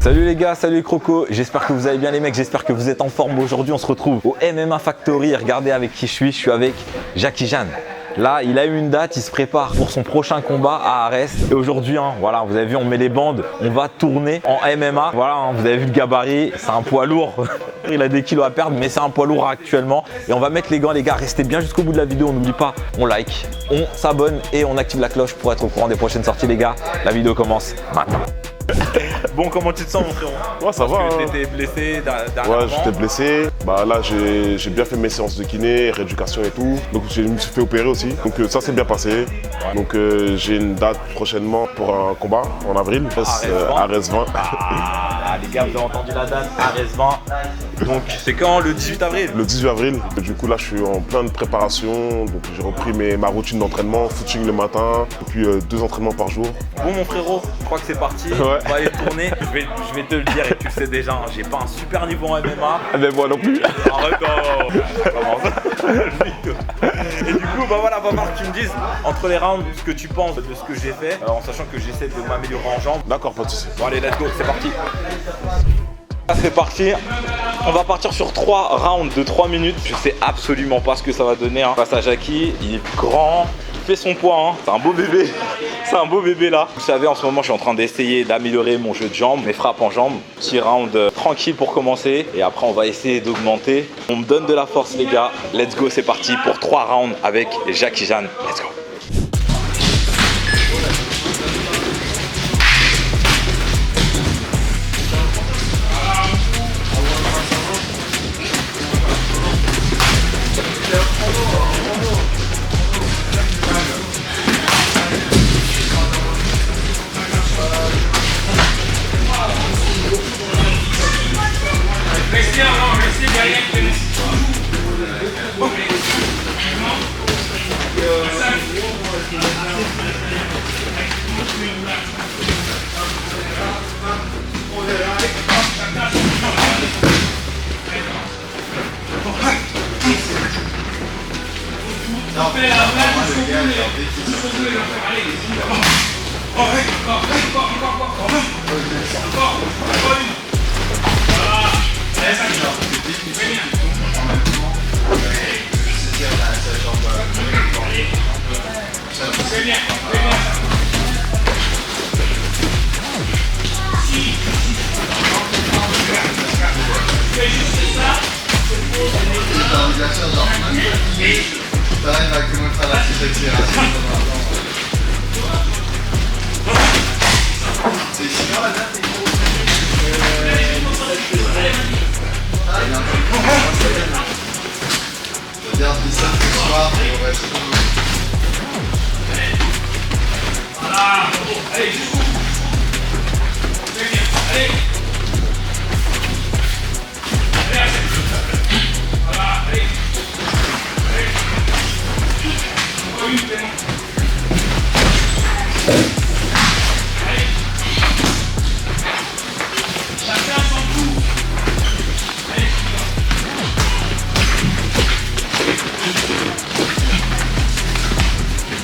Salut les gars, salut les crocos, j'espère que vous allez bien les mecs, j'espère que vous êtes en forme. Aujourd'hui on se retrouve au MMA Factory, regardez avec qui je suis avec Jackie Jeanne. Là, il a eu une date, il se prépare pour son prochain combat à Arès. Et aujourd'hui, voilà, vous avez vu, on met les bandes, on va tourner en MMA. Voilà, vous avez vu le gabarit, c'est un poids lourd. Il a des kilos à perdre, mais c'est un poids lourd actuellement. Et on va mettre les gants, les gars, restez bien jusqu'au bout de la vidéo. On n'oublie pas, on like, on s'abonne et on active la cloche pour être au courant des prochaines sorties, les gars. La vidéo commence maintenant. Bon, comment tu te sens, mon frérot? Ouais, ça va. Tu étais blessé dernièrement. Ouais, j'étais blessé. Bah là, j'ai bien fait mes séances de kiné, rééducation et tout. Donc je me suis fait opérer aussi. Donc ça s'est bien passé. Ouais. Donc j'ai une date prochainement pour un combat en avril. Arès 20. Ah, les gars, vous avez entendu la date, Arès 20. Donc c'est quand? Le 18 avril? Le 18 avril. Du coup là, je suis en pleine préparation. Donc j'ai repris ma routine d'entraînement, footing le matin, et puis 2 entraînements par jour. Bon, mon frérot, je crois que c'est parti. Ouais. On va aller tourner. Je vais te le dire et tu le sais déjà, hein, j'ai pas un super niveau en MMA. Mais moi non plus. Arrête, et du coup, bah voilà, va falloir que tu me dises entre les rounds ce que tu penses de ce que j'ai fait, en sachant que j'essaie de m'améliorer en jambes. D'accord, pas de soucis. Bon allez, let's go, c'est parti. C'est parti. On va partir sur 3 rounds de 3 minutes. Je sais absolument pas ce que ça va donner hein. Face à Jackie, il est grand, il fait son poids, hein. C'est un beau bébé. C'est un beau bébé là. Vous savez, en ce moment, je suis en train d'essayer d'améliorer mon jeu de jambes, mes frappes en jambes. Petit round tranquille pour commencer. Et après, on va essayer d'augmenter. On me donne de la force, les gars. Let's go, c'est parti pour 3 rounds avec Jackie Jeanne. Let's go.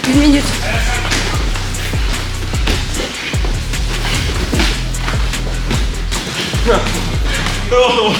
Une minute. Non.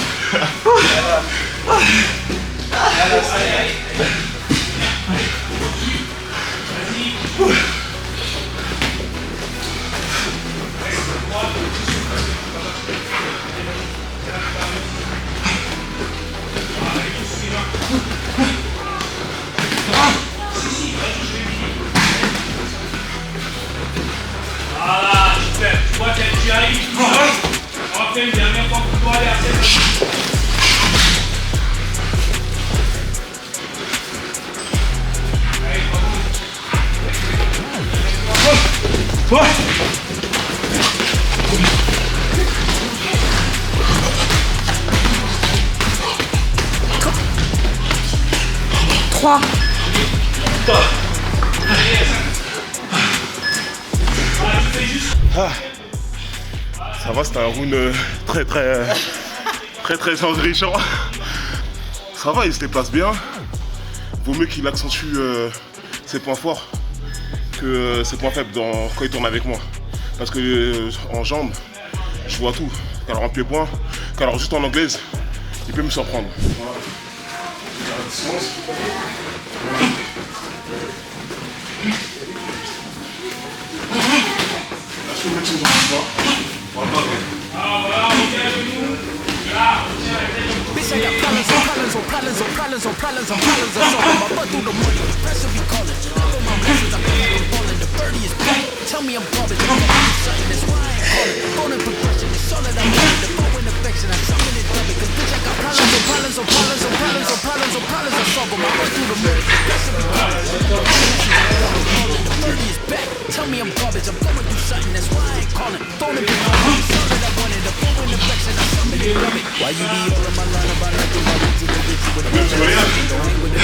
Voilà, super, tu vois que tu arrives, on va faire une dernière fois pour toi aller à cette... Trois. Ça va, c'était un round très enrichissant. Ça va, il se déplace bien. Vaut mieux qu'il accentue ses points forts que ses points faibles quand il tourne avec moi. Parce que en jambes, je vois tout. Quand elle rentre pied-point, quand elle rentre juste en anglaise, il peut me surprendre. Voilà. Là, je peux mettre une jambe. Bitch, I got problems on problems on problems on problems on problems on problems. I saw my butt through the money. Pressure be calling. Never my blessings. I feel like I'm falling. The birdie is back. Tell me I'm garbage. I'm gonna do something. That's why I ain't calling. Phone and progression. It's all that I want. The phone and affection. I summon it double. Cause bitch, I got problems on problems on problems on problems on problems on problems. I saw my butt through the money. Pressure be calling. The birdie is back. Tell me I'm garbage. I'm going through something. That's why I ain't calling. Phone and progression. It's all that I wanted. The phone and affection. I summon it double. Why you be all in my line about nothing? I want to go get you with a don't hang with the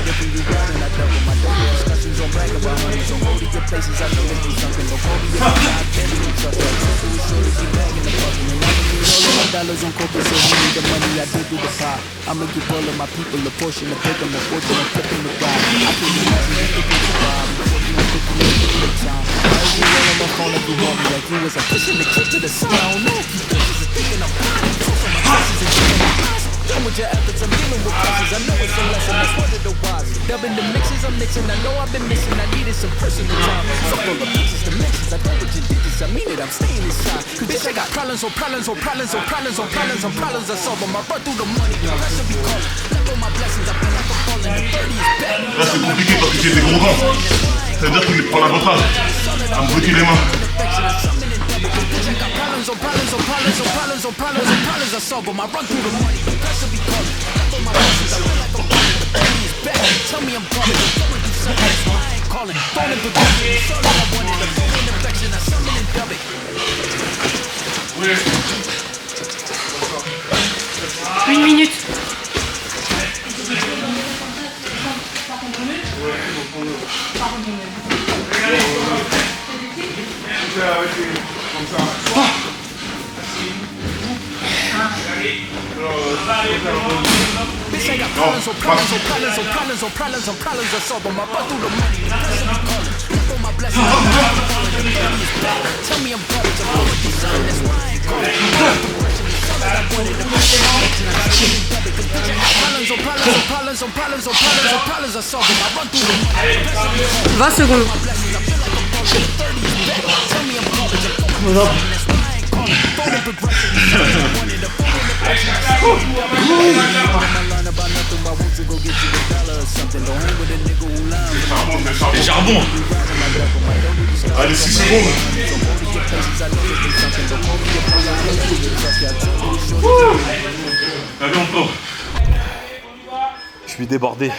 different you got and I double my double discussions on brag about money. So go to your places, I know they do something. Don't call me if I can't even trust that. So we sure to be bagging the fucking. And I can use all of my dollars on corporate, so we need the money I did through the pot. I'ma give all of my people a portion of pick them a fortune and flip them to God. I can imagine that if it's a problem. Time. I was all on my phone like you want me like you was I'm pushing the kid to the side. I don't know if you bitches are thinking I'm fine. So for my faces and giving my eyes. Done with your efforts, I'm dealing with pressures. I know it's a lesson, that's one of the wise. Dubbing the mixes, I'm mixing. I know I've been missing. I needed some personal time. Fuck all the pieces, the mixes. I know what you digits. I mean it, I'm staying inside. Bitch, I got problems on problems on problems on problems on problems on problems. I solve them. I run through the money. The pressure be calling. Let go my blessings. I feel like I'm falling. The 30 is back. Là, c'est compliqué parce que j'ai des gros gants. C'est-à-dire qu'il prend l'avantage à me brûler les mains. Problems on problems on problems on problems on problems on problems. I solve them. I run through the money. The pressure be calling. Let go my blessings. I feel like I'm falling. The 30 is back. Tell me I'm coming. I'm going through something. That's why I ain't calling. Phone and progression. It's all that I wanted. The phone and affection. I summon and dub it. 1 minute. Bitch, I got problems on problems on problems on problems on problems on problems. I solve them. I run through the money. The pressure be calling. Let go my blessings. I'm falling. The 30 is back. Tell me I'm garbage. I'm going through something. That's why I ain't calling. It's all that I wanted. The pressure be calling. I really dub it. Cause bitch, I got problems on problems on problems on problems on problems on problems. I solve them. I run through the money. The pressure be calling. 20 secondes. My blessings. I feel like I'm falling. The 30 is back. Tell me I'm garbage. I'm going through something. That's why I ain't calling. Phone and progression. It's all that I wanted. The phone and affection. I summon and dub it. About nothing, I want to go get you $1 or something. Don't hang with a nigga who lying. Les charbons. Allez, 6 secondes. Allez, encore. Je suis débordé,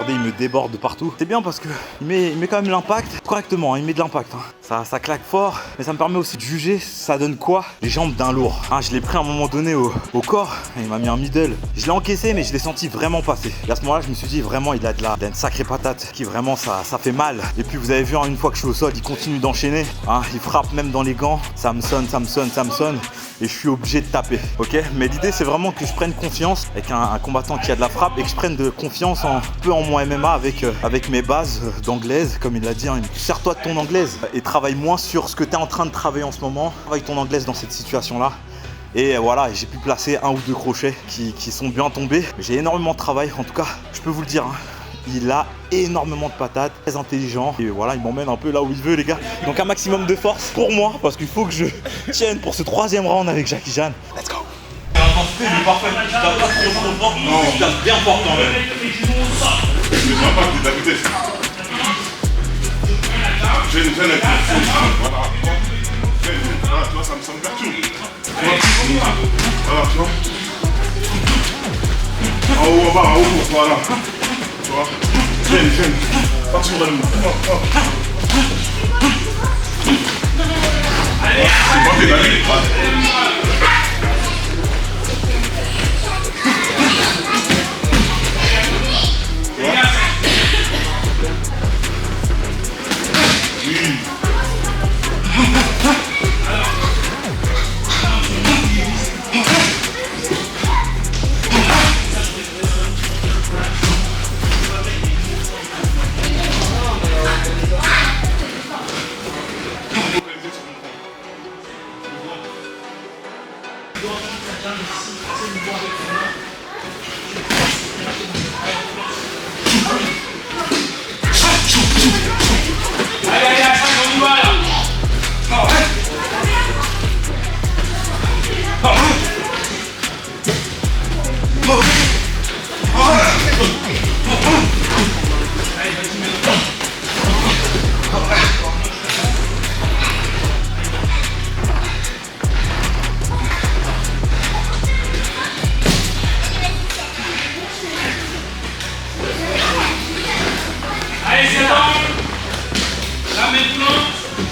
il me déborde de partout. C'est bien parce que il met quand même l'impact correctement, il met de l'impact. Ça claque fort, mais ça me permet aussi de juger ça donne quoi les jambes d'un lourd. Je l'ai pris à un moment donné au corps, et il m'a mis un middle. Je l'ai encaissé, mais je l'ai senti vraiment passer. Et à ce moment-là, je me suis dit vraiment, il a une sacrée patate qui vraiment ça fait mal. Et puis vous avez vu, une fois que je suis au sol, il continue d'enchaîner. Il frappe même dans les gants, ça me sonne. Et je suis obligé de taper, ok? Mais l'idée c'est vraiment que je prenne confiance avec un combattant qui a de la frappe et que je prenne de confiance un peu en mon MMA avec mes bases d'anglaise, comme il l'a dit, sers-toi de ton anglaise et travaille moins sur ce que tu es en train de travailler en ce moment. Travaille ton anglaise dans cette situation-là. Et voilà, j'ai pu placer 1 ou 2 crochets qui sont bien tombés. J'ai énormément de travail, en tout cas, je peux vous le dire. Il a énormément de patates, très intelligent. Et voilà, il m'emmène un peu là où il veut, les gars. Donc un maximum de force pour moi, parce qu'il faut que je tienne pour ce 3e round avec Jackie Jeanne. Let's go. L'intensité, il est parfait. Tu tapes pas trop fort. Non, tu tapes bien fort quand même. Je ne pas de la vitesse. J'ai une jeune. Voilà. Voilà, tu vois, ça me perturbe. Voilà, tu vois. En haut, en bas, en haut, voilà. Tu vois. Jeune. Pas sur le mot. Allez, c'est pas pédalé. dois prendre ta jambe ici, passer le niveau avec ton main. Allez, allez, allez, on y va là. Allez, c'est bon. Là maintenant,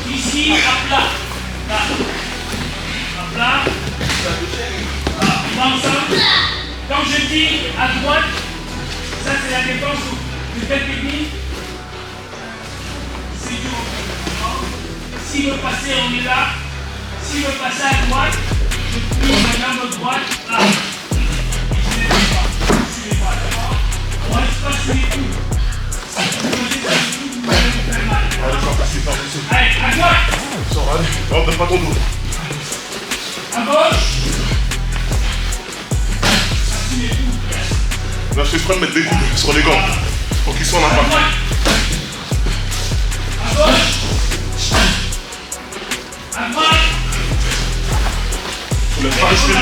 ici, à plat. Là. À plat. Là, on va ensemble. Quand je dis à droite, ça c'est la défense du fait technique. C'est du haut. S'il veut passer, on est là. S'il veut passer à droite, je plie ma jambe droite. Là. Je ne les pas. Je les pas, d'accord? On reste pas sur les coups. Allez, à droite! Rentre pas ton dos. À gauche! Là, je suis prêt à mettre des coups sur les gants pour qu'ils soient en impact. À gauche! À droite! Je laisse pas respirer.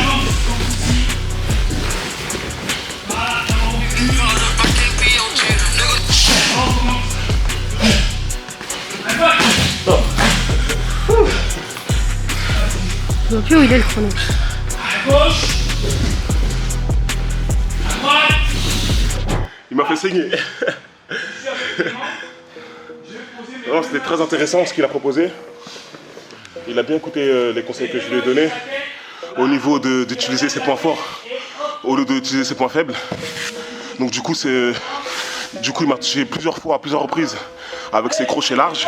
Je vois plus où il est le chrono. À gauche! À droite! Il m'a fait saigner. Non, c'était très intéressant ce qu'il a proposé. Il a bien écouté les conseils que je lui ai donnés au niveau d'utiliser ses points forts au lieu d'utiliser ses points faibles. Donc du coup, il m'a touché plusieurs fois, à plusieurs reprises avec ses crochets larges.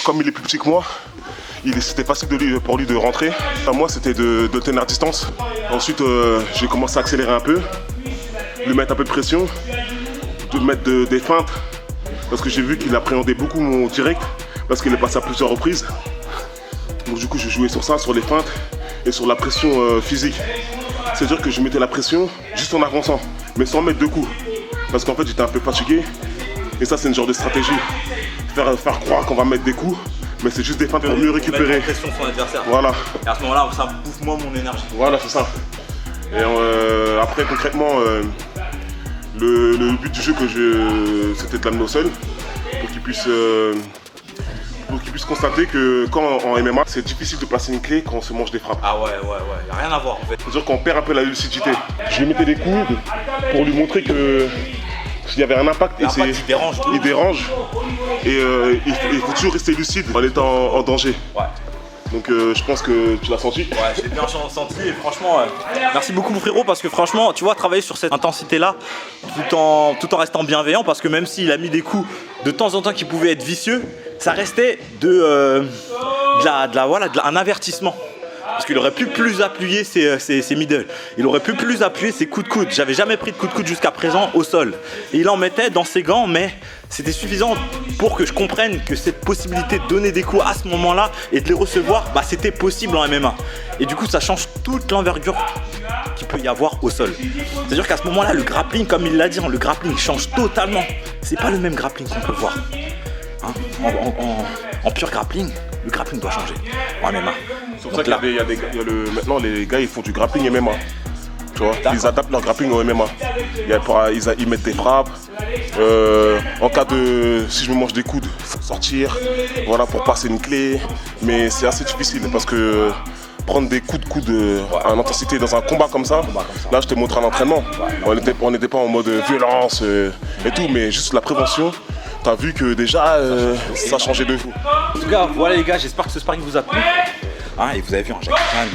Comme il est plus petit que moi, c'était facile pour lui de rentrer. Enfin, moi, c'était de le tenir à distance. Ensuite, j'ai commencé à accélérer un peu, lui mettre un peu de pression, de mettre des feintes, parce que j'ai vu qu'il appréhendait beaucoup mon direct, parce qu'il est passé à plusieurs reprises. Donc du coup, je jouais sur ça, sur les feintes et sur la pression physique. C'est-à-dire que je mettais la pression juste en avançant, mais sans mettre de coups. Parce qu'en fait, j'étais un peu fatigué. Et ça, c'est une genre de stratégie. Faire croire qu'on va mettre des coups, mais c'est juste des feintes pour mieux récupérer. Mettre en pression son adversaire. Voilà. Et à ce moment-là, ça bouffe moins mon énergie. Voilà, c'est ça. Et après, concrètement, le but du jeu, c'était de l'amener au sol pour qu'il puisse constater que quand en MMA, c'est difficile de placer une clé quand on se mange des frappes. Ah ouais, y a rien à voir en fait. C'est-à-dire qu'on perd un peu la lucidité. Je lui mettais des coudes pour lui montrer que s'il y avait un impact, il dérange. Et il faut toujours rester lucide en étant en danger. Ouais. Donc je pense que tu l'as senti. Ouais, j'ai bien senti et franchement, merci beaucoup mon frérot parce que franchement, tu vois, travailler sur cette intensité-là, tout en restant bienveillant, parce que même s'il a mis des coups de temps en temps qui pouvaient être vicieux, ça restait un avertissement. Parce qu'il aurait pu plus appuyer ses middle. Il aurait pu plus appuyer ses coups de coude. J'avais jamais pris de coups de coude jusqu'à présent au sol. Et il en mettait dans ses gants, mais c'était suffisant pour que je comprenne que cette possibilité de donner des coups à ce moment-là et de les recevoir, bah, c'était possible en MMA. Et du coup, ça change toute l'envergure qu'il peut y avoir au sol. C'est-à-dire qu'à ce moment-là, le grappling, comme il l'a dit, le grappling change totalement. C'est pas le même grappling qu'on peut voir. Hein, en pur grappling, le grappling doit changer en MMA. C'est pour ça qu'il maintenant les gars ils font du grappling MMA. Tu vois, ils adaptent leur grappling au MMA. Ils mettent des frappes. En cas si je me mange des coudes, il faut sortir. Voilà, pour passer une clé. Mais c'est assez difficile parce que prendre des coups de coude en intensité dans un combat comme ça, là je t'ai montré un entraînement. On n'était pas en mode violence et tout, mais juste la prévention. T'as vu que déjà ça changeait de fou. En tout cas, voilà les gars, j'espère que ce sparring vous a plu. Hein, et vous avez vu un Jackie Chan,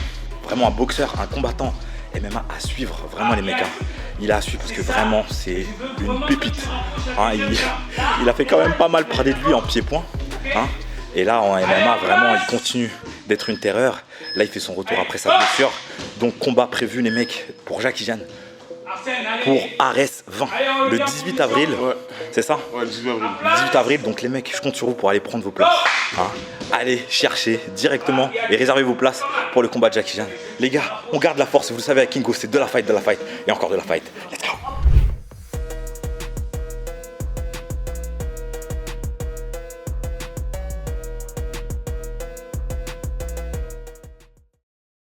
vraiment un boxeur, un combattant MMA à suivre, vraiment les mecs. Hein. Il a à suivre parce que vraiment c'est une pépite. Hein, il a fait quand même pas mal parler de lui en pied-point. Hein. Et là en MMA, vraiment il continue d'être une terreur. Là il fait son retour après sa blessure. Donc combat prévu les mecs pour Jackie Chan pour Ares 20, le 18 avril. Ouais. C'est ça? Ouais, le 18 avril. 18 avril, donc les mecs, je compte sur vous pour aller prendre vos places. Hein, allez chercher directement et réservez vos places pour le combat de Jackie Chan. Les gars, on garde la force, vous le savez, à Kingo, c'est de la fight et encore de la fight.